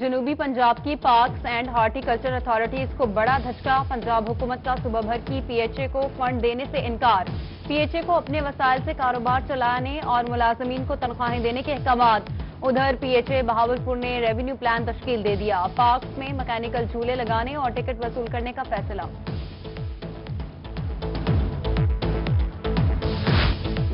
جنوبی پنجاب کی parks and horticulture authorities کو بڑا دھچکا، پنجاب حکومت کا صوبہ بھر کی پی ایچ اے کو فنڈ دینے سے انکار، پی ایچ اے کو اپنے وسائل سے کاروبار چلانے اور ملازمین کو تنخواہیں دینے کے احکامات۔ ادھر پی ایچ اے بہاولپور نے ریونیو پلان تشکیل دے دیا، پارکس میں مکینیکل جھولے لگانے اور ٹکٹ وصول کرنے کا فیصلہ۔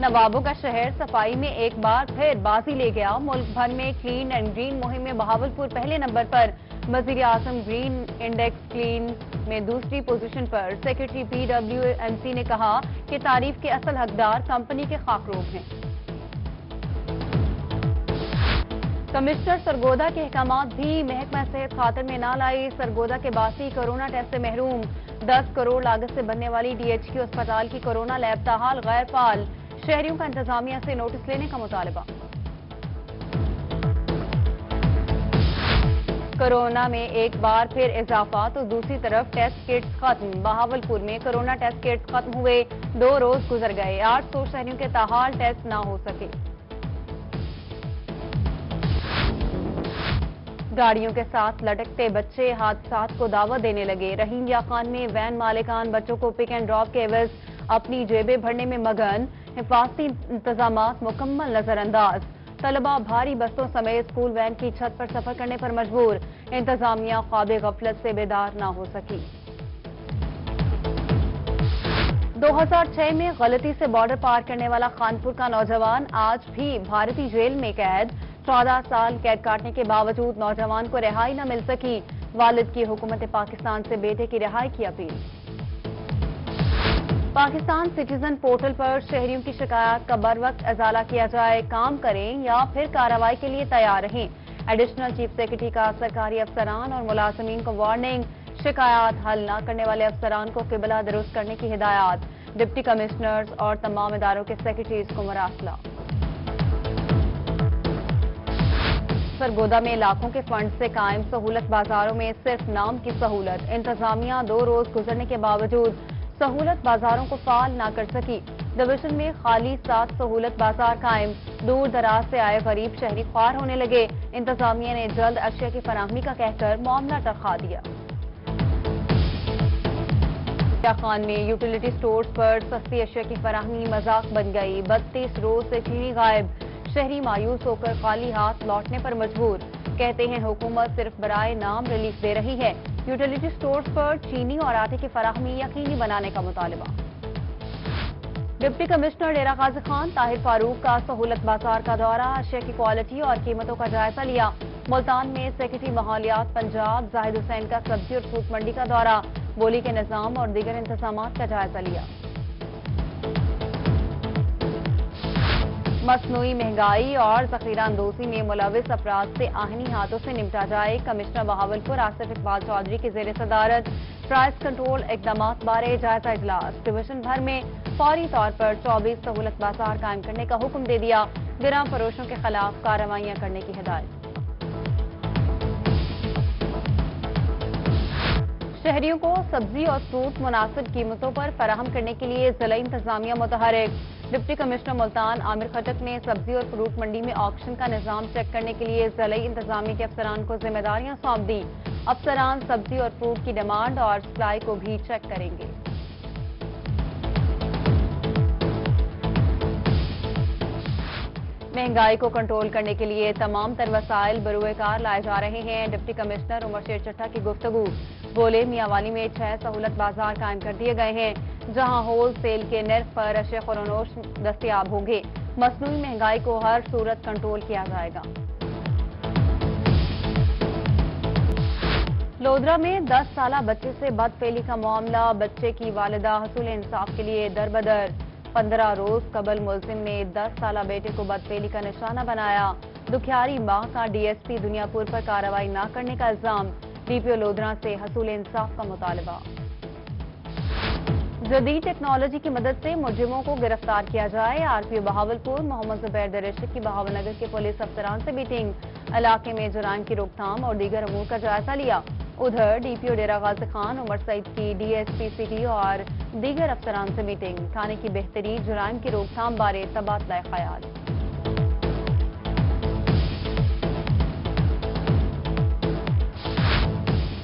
نوابوں کا شہر صفائی میں ایک بار پھر بازی لے گیا، ملک بھر میں کلین اینڈ گرین مہم میں بہاولپور پہلے نمبر پر، وزیر اعظم گرین انڈیکس کلین میں دوسری پوزیشن پر۔ Secretary P W M C نے کہا کہ تعریف کے اصل حقدار کمپنی کے خاکروب ہیں۔ کمشنر سرگودا کے احکامات بھی محکمہ صحت خاطر میں نہ لائی، سرگودا کے باسی کورونا ٹیسٹ سے محروم، 10 کروڑ لاگت سے بننے والی ڈی ایچ کیو اسپتال کی کورونا لیب تاحال غیر فعال، شہریوں کا انتظامیہ سے نوٹس لینے کا مطالبہ۔ کورونا میں ایک بار پھر اضافہ تو دوسری طرف ٹیسٹ کٹس ختم، بہاولپور میں کورونا ٹیسٹ کٹس ختم ہوئے، 2 روز گزر گئے، 800 شہریوں کے تاحال ٹیسٹ نہ ہو سکے۔ گاڑیوں کے ساتھ لٹکتے بچے حادثات کو دعوت دینے لگے، رحیم یا خان میں وین مالکان بچوں کو پک اینڈ ڈراپ کے عوض اپنی جیبیں بھرنے میں مگن، حفاظتی انتظامات مکمل نظر انداز، طلبہ بھاری بسوں سمیت اسکول وین کی چھت پر سفر کرنے پر مجبور، انتظامیہ خواب غفلت سے بیدار نہ ہو سکی۔ 2006 میں غلطی سے بارڈر پار کرنے والا خانپور کا نوجوان آج بھی بھارتی جیل میں قید، 14 سال قید کاٹنے کے باوجود نوجوان کو رہائی نہ مل سکی، والد کی حکومت پاکستان سے بیٹے کی رہائی کی اپیل۔ پاکستان سٹیزن پورٹل پر شہریوں کی شکایات کا بروقت ازالہ کیا جائے، کام کریں یا پھر کارروائی کے لیے تیار رہیں، ایڈیشنل چیف سیکرٹری کا سرکاری افسران اور ملازمین کو وارننگ، شکایات حل نہ کرنے والے افسران کو قبلہ درست کرنے کی ہدایات، ڈپٹی کمشنرز اور تمام اداروں کے سیکرٹریز کو مراسلہ۔ سرگودا میں لاکھوں کے فنڈ سے قائم سہولت بازاروں میں صرف نام کی سہولت، انتظامیہ 2 روز گزرنے کے باوجود سہولت بازاروں کو فعال نہ کر سکی، ڈویژن میں خالی 7 سہولت بازار قائم، دور دراز سے آئے غریب شہری خوار ہونے لگے، انتظامیہ نے جلد اشیاء کی فراہمی کا کہہ کر معاملہ ٹرخا دیا۔ خان میں یوٹیلیٹی سٹورز پر سستی اشیاء کی فراہمی مذاق بن گئی، 32 روز سے چینی غائب، شہری مایوس ہو کر خالی ہاتھ لوٹنے پر مجبور، کہتے ہیں حکومت صرف برائے نام ریلیف دے رہی ہے، یوٹیلیٹی سٹورز پر چینی اور آٹے کی فراہمی یقینی بنانے کا مطالبہ۔ ڈپٹی کمشنر ڈیرہ غازی خان طاہر فاروق کا سہولت بازار کا دورہ، اشیاء کی کوالٹی اور قیمتوں کا جائزہ لیا، ملتان میں سیکرٹری ماحولیات پنجاب زاہد حسین کا سبزی اور فروٹ منڈی کا دورہ، بولی کے نظام اور دیگر انتظامات کا جائزہ لیا۔ مصنوعی مہنگائی اور ذخیرہ اندوزی میں ملوث افراد سے آہنی ہاتھوں سے نمٹا جائے، کمشنر بہاولپور آصف اقبال چودھری کی زیر صدارت پرائس کنٹرول اقدامات بارے جائزہ اجلاس، ڈویژن بھر میں فوری طور پر 24 سہولت بازار قائم کرنے کا حکم دے دیا، گرام فروشوں کے خلاف کارروائیاں کرنے کی ہدایت۔ شہریوں کو سبزی اور فروٹ مناسب قیمتوں پر فراہم کرنے کے لیے ضلعی انتظامیہ متحرک، ڈپٹی کمشنر ملتان عامر خٹک نے سبزی اور فروٹ منڈی میں آکشن کا نظام چیک کرنے کے لیے ضلعی انتظامیہ کے افسران کو ذمہ داریاں سونپ دی، افسران سبزی اور فروٹ کی ڈیمانڈ اور سپلائی کو بھی چیک کریں گے۔ مہنگائی کو کنٹرول کرنے کے لیے تمام تر وسائل بروئے کار لائے جا رہے ہیں، ڈپٹی کمشنر عمر شیر چٹھا کی گفتگو، بولے میاں والی میں 6 سہولت بازار قائم کر دیے گئے ہیں، جہاں ہول سیل کے نرخ پر اشیاء فروخت دستیاب ہوں گے، مصنوعی مہنگائی کو ہر صورت کنٹرول کیا جائے گا۔ لودرا میں 10 سالہ بچے سے بدفعلی کا معاملہ، بچے کی والدہ حصول انصاف کے لیے دربدر، 15 روز قبل ملزم نے 10 سالہ بیٹے کو بدفعلی کا نشانہ بنایا، دکھیاری ماں کا ڈی ایس پی دنیا پور پر کارروائی نہ کرنے کا الزام، ڈی پی او لودرا سے حصول انصاف کا مطالبہ۔ جدید ٹیکنالوجی کی مدد سے مجرموں کو گرفتار کیا جائے، آر پی او بہاولپور محمد زبیر درشق کی بہاول نگر کے پولیس افسران سے میٹنگ، علاقے میں جرائم کی روک تھام اور دیگر امور کا جائزہ لیا، ادھر ڈی پی او ڈیرہ غازی خان عمر سعید کی ڈی ایس پی سٹی اور دیگر افسران سے میٹنگ، تھانے کی بہتری، جرائم کی روک تھام بارے تبادلہ خیال۔